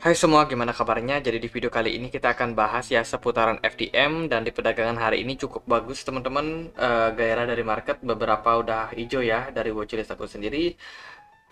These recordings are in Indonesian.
Hai semua, gimana kabarnya? Jadi di video kali ini kita akan bahas ya seputaran FTM dan di perdagangan hari ini cukup bagus teman-teman. Gairah dari market beberapa udah hijau ya dari watchlist aku sendiri.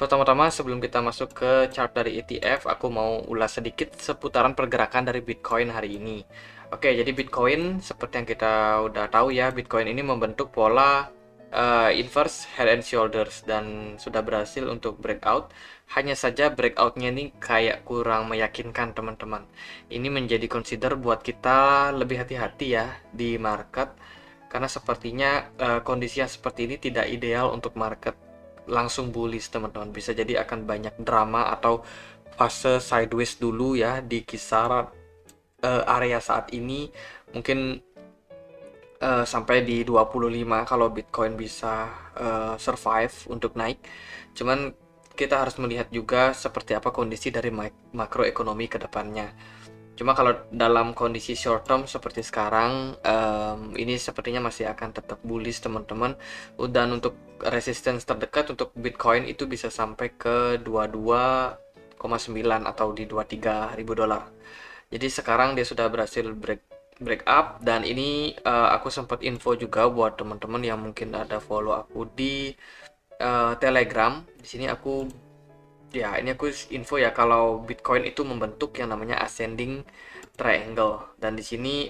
Pertama-tama sebelum kita masuk ke chart dari ETF, aku mau ulas sedikit seputaran pergerakan dari Bitcoin hari ini. Oke, jadi Bitcoin seperti yang kita udah tahu ya, Bitcoin ini membentuk pola inverse head and shoulders dan sudah berhasil untuk breakout. Hanya saja breakoutnya ini kayak kurang meyakinkan teman-teman. Ini menjadi consider buat kita lebih hati-hati ya di market karena sepertinya kondisi yang seperti ini tidak ideal untuk market langsung bullish teman-teman. Bisa jadi akan banyak drama atau fase sideways dulu ya di kisaran area saat ini. Mungkin sampai di 25 kalau Bitcoin bisa survive untuk naik. Cuman kita harus melihat juga seperti apa kondisi dari makroekonomi ke depannya. Cuma kalau dalam kondisi short term seperti sekarang, ini sepertinya masih akan tetap bullish teman-teman. Dan untuk resistance terdekat untuk Bitcoin itu bisa sampai ke 22,9 atau di 23 ribu dolar. Jadi sekarang dia sudah berhasil break up dan ini aku sempat info juga buat teman-teman yang mungkin ada follow aku di Telegram. Di sini aku ini aku info ya kalau Bitcoin itu membentuk yang namanya ascending triangle dan di sini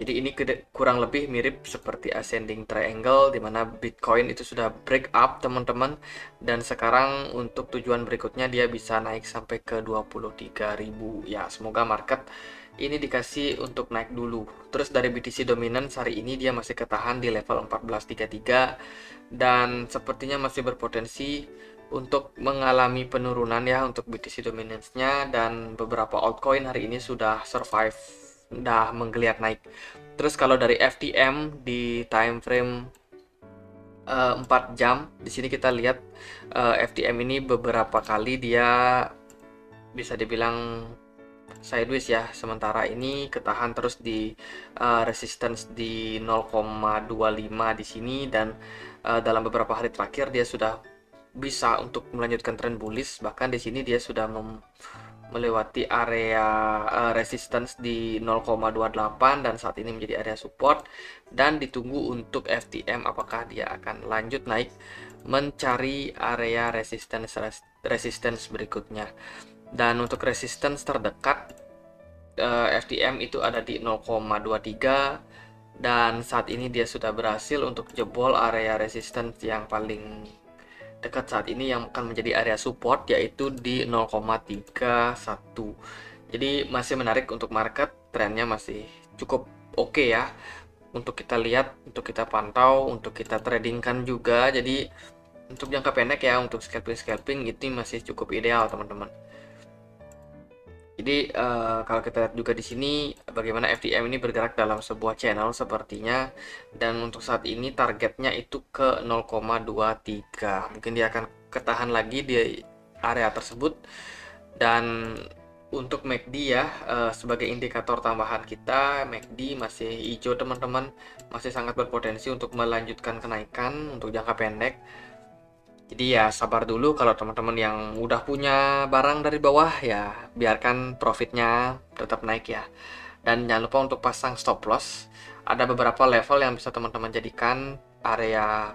jadi ini kurang lebih mirip seperti ascending triangle di mana Bitcoin itu sudah break up teman-teman dan sekarang untuk tujuan berikutnya dia bisa naik sampai ke 23.000 ya. Semoga market ini dikasih untuk naik dulu. Terus dari BTC Dominance hari ini dia masih ketahan di level 1433 dan sepertinya masih berpotensi untuk mengalami penurunan ya untuk BTC Dominance-nya dan beberapa altcoin hari ini sudah survive, udah menggeliat naik. Terus kalau dari FTM di time frame 4 jam, di sini kita lihat FTM ini beberapa kali dia bisa dibilang sideways ya. Sementara ini ketahan terus di resistance di 0,25 di sini dan dalam beberapa hari terakhir dia sudah bisa untuk melanjutkan tren bullish. Bahkan di sini dia sudah melewati area resistance di 0,28 dan saat ini menjadi area support dan ditunggu untuk FTM apakah dia akan lanjut naik mencari area resistance berikutnya. Dan untuk resistance terdekat FTM itu ada di 0,23 dan saat ini dia sudah berhasil untuk jebol area resistance yang paling dekat saat ini yang akan menjadi area support yaitu di 0,31. Jadi masih menarik untuk market, trennya masih cukup oke ya untuk kita lihat, untuk kita pantau, untuk kita tradingkan juga. Jadi untuk jangka pendek ya, untuk scalping itu masih cukup ideal teman-teman. Jadi kalau kita lihat juga di sini bagaimana FTM ini bergerak dalam sebuah channel sepertinya dan untuk saat ini targetnya itu ke 0,23. Mungkin dia akan ketahan lagi di area tersebut dan untuk MACD ya sebagai indikator tambahan kita MACD masih hijau teman-teman, masih sangat berpotensi untuk melanjutkan kenaikan untuk jangka pendek. Jadi ya sabar dulu kalau teman-teman yang udah punya barang dari bawah ya biarkan profitnya tetap naik ya. Dan jangan lupa untuk pasang stop loss. Ada beberapa level yang bisa teman-teman jadikan area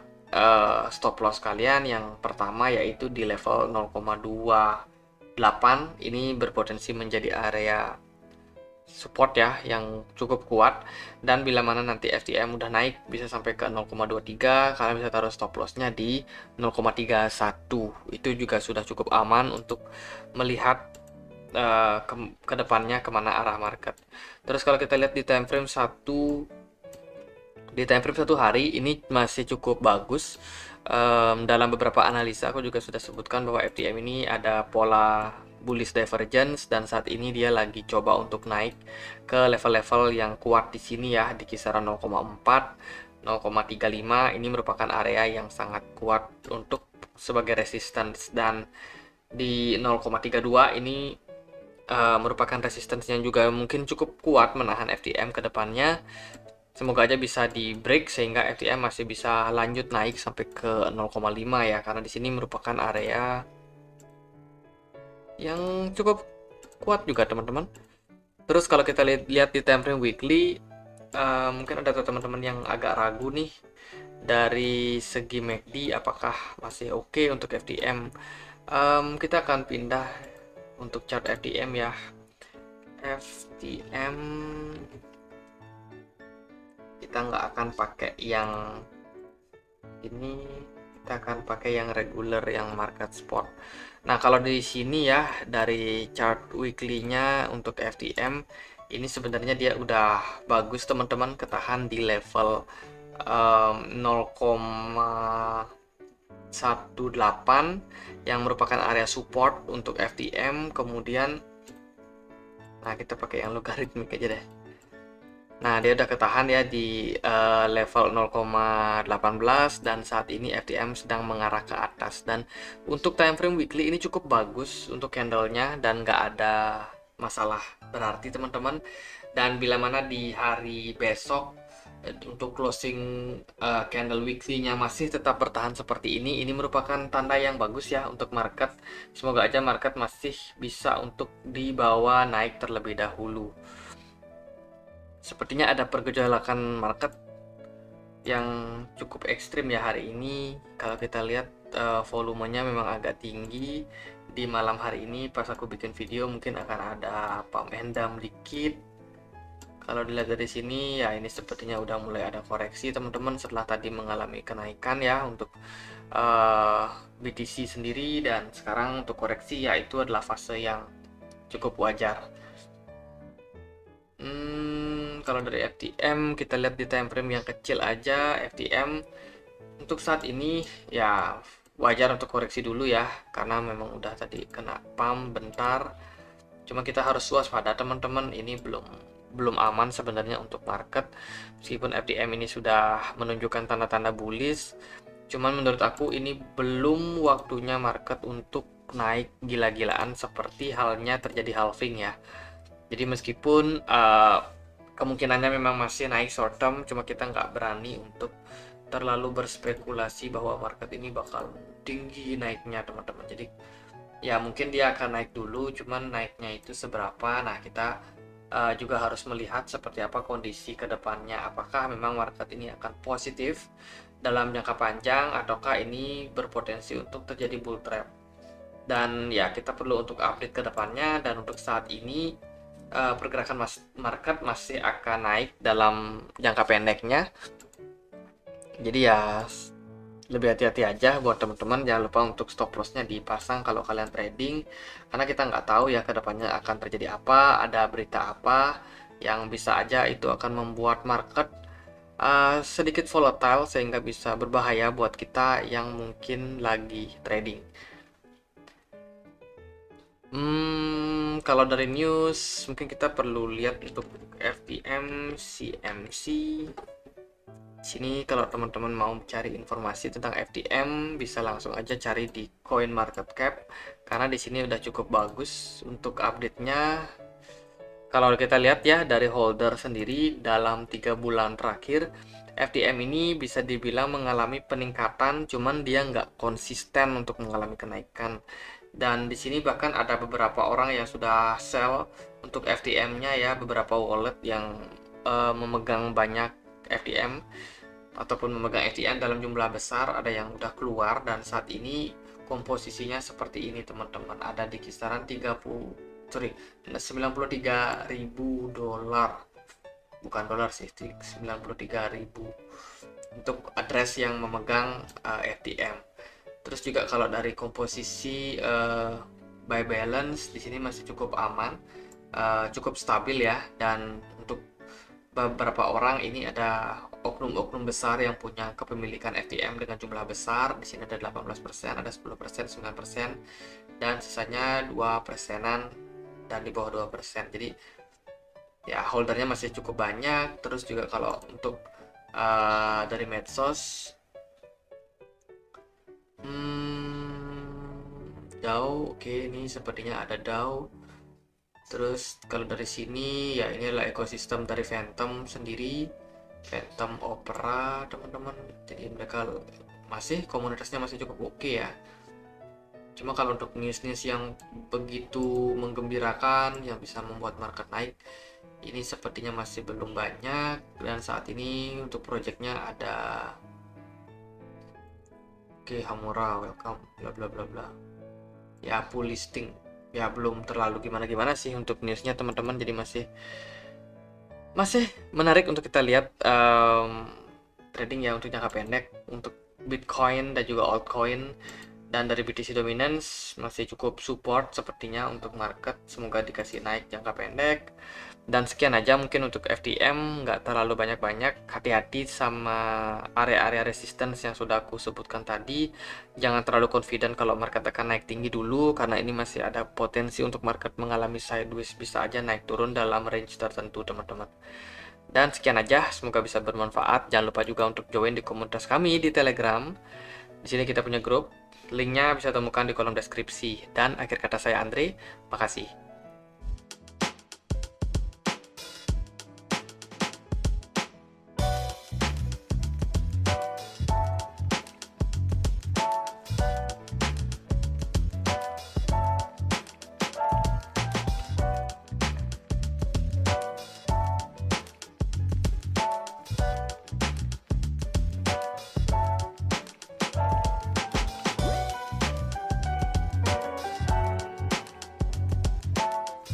stop loss kalian. Yang pertama yaitu di level 0,28. Ini berpotensi menjadi area support ya yang cukup kuat dan bila mana nanti FTM udah naik bisa sampai ke 0,23 kalian bisa taruh stop lossnya di 0,31. Itu juga sudah cukup aman untuk melihat ke depannya kemana arah market. Terus kalau kita lihat di time frame satu hari ini masih cukup bagus. Dalam beberapa analisa aku juga sudah sebutkan bahwa FTM ini ada pola bullish divergence dan saat ini dia lagi coba untuk naik ke level-level yang kuat di sini ya di kisaran 0,4 0,35. Ini merupakan area yang sangat kuat untuk sebagai resistance dan di 0,32 ini merupakan resistance yang juga mungkin cukup kuat menahan FTM ke depannya. Semoga aja bisa di break sehingga FTM masih bisa lanjut naik sampai ke 0,5 ya karena di sini merupakan area yang cukup kuat juga teman-teman. Terus kalau kita lihat di time frame weekly, mungkin ada teman-teman yang agak ragu nih dari segi MACD apakah masih oke untuk FTM. Kita akan pindah untuk chart FTM ya. FTM kita nggak akan pakai yang ini, kita akan pakai yang regular, yang market spot. Nah, kalau di sini ya, dari chart weekly-nya untuk FTM ini sebenarnya dia udah bagus teman-teman, ketahan di level 0,18 yang merupakan area support untuk FTM. Kemudian nah, kita pakai yang logaritmik aja deh. Nah, dia udah ketahan ya di level 0,18 dan saat ini FTM sedang mengarah ke atas. Dan untuk time frame weekly ini cukup bagus untuk candlenya dan nggak ada masalah berarti teman-teman. Dan bila mana di hari besok untuk closing candle weekly-nya masih tetap bertahan seperti ini merupakan tanda yang bagus ya untuk market. Semoga aja market masih bisa untuk dibawa naik terlebih dahulu. Sepertinya ada pergejolakan market yang cukup ekstrim ya hari ini. Kalau kita lihat volumenya memang agak tinggi di malam hari ini. Pas aku bikin video mungkin akan ada pump and dump dikit. Kalau dilihat dari sini ya ini sepertinya udah mulai ada koreksi teman-teman setelah tadi mengalami kenaikan ya untuk BTC sendiri, dan sekarang untuk koreksi ya itu adalah fase yang cukup wajar. Kalau dari FTM kita lihat di time frame yang kecil aja, FTM untuk saat ini ya wajar untuk koreksi dulu ya, karena memang udah tadi kena pump bentar. Cuma kita harus waspada teman-teman, ini belum aman sebenarnya untuk market. Meskipun FTM ini sudah menunjukkan tanda-tanda bullish, cuman menurut aku ini belum waktunya market untuk naik gila-gilaan seperti halnya terjadi halving ya. Jadi meskipun kemungkinannya memang masih naik short term, cuma kita nggak berani untuk terlalu berspekulasi bahwa market ini bakal tinggi naiknya teman-teman. Jadi ya mungkin dia akan naik dulu, cuman naiknya itu seberapa. Nah, kita juga harus melihat seperti apa kondisi kedepannya. Apakah memang market ini akan positif dalam jangka panjang ataukah ini berpotensi untuk terjadi bull trap. Dan ya kita perlu untuk update kedepannya, dan untuk saat ini pergerakan market masih akan naik dalam jangka pendeknya. Jadi ya lebih hati-hati aja buat teman-teman. Jangan lupa untuk stop lossnya dipasang kalau kalian trading, karena kita nggak tahu ya kedepannya akan terjadi apa, ada berita apa yang bisa aja itu akan membuat market sedikit volatile sehingga bisa berbahaya buat kita yang mungkin lagi trading. Kalau dari news mungkin kita perlu lihat untuk FTM, CMC. Sini kalau teman-teman mau cari informasi tentang FTM bisa langsung aja cari di CoinMarketCap, karena di sini udah cukup bagus untuk update-nya. Kalau kita lihat ya dari holder sendiri dalam 3 bulan terakhir, FTM ini bisa dibilang mengalami peningkatan, cuman dia nggak konsisten untuk mengalami kenaikan. Dan di sini bahkan ada beberapa orang yang sudah sell untuk FTM-nya ya, beberapa wallet yang memegang banyak FTM ataupun memegang FTM dalam jumlah besar, ada yang udah keluar, dan saat ini komposisinya seperti ini teman-teman, ada di kisaran 93.000 dolar, bukan dolar sih, 93.000 untuk address yang memegang FTM. Terus juga kalau dari komposisi buy balance di sini masih cukup aman, cukup stabil ya. Dan untuk beberapa orang ini ada oknum-oknum besar yang punya kepemilikan FTM dengan jumlah besar. Di sini ada 18%, ada 10%, 9%, dan sisanya 2%-an dan di bawah 2%. Jadi ya holdernya masih cukup banyak. Terus juga kalau untuk dari medsos, DAO, oke, ini sepertinya ada DAO. Terus kalau dari sini ya ini adalah ekosistem dari Phantom sendiri, Phantom Opera teman-teman. Jadi mereka komunitasnya masih cukup oke ya. Cuma kalau untuk news-news yang begitu menggembirakan yang bisa membuat market naik, ini sepertinya masih belum banyak. Dan saat ini untuk projectnya ada oke, Hamura welcome bla bla bla bla ya, full listing ya, belum terlalu gimana-gimana sih untuk newsnya teman-teman, jadi masih menarik untuk kita lihat trading ya untuk jangka pendek untuk Bitcoin dan juga altcoin. Dan dari BTC Dominance masih cukup support sepertinya untuk market, semoga dikasih naik jangka pendek. Dan sekian aja mungkin untuk FTM, nggak terlalu banyak-banyak. Hati-hati sama area-area resistance yang sudah aku sebutkan tadi. Jangan terlalu confident kalau market akan naik tinggi dulu, karena ini masih ada potensi untuk market mengalami sideways, bisa aja naik turun dalam range tertentu teman-teman. Dan sekian aja, semoga bisa bermanfaat. Jangan lupa juga untuk join di komunitas kami di Telegram. Di sini kita punya grup, linknya bisa temukan di kolom deskripsi. Dan akhir kata saya Andre, makasih.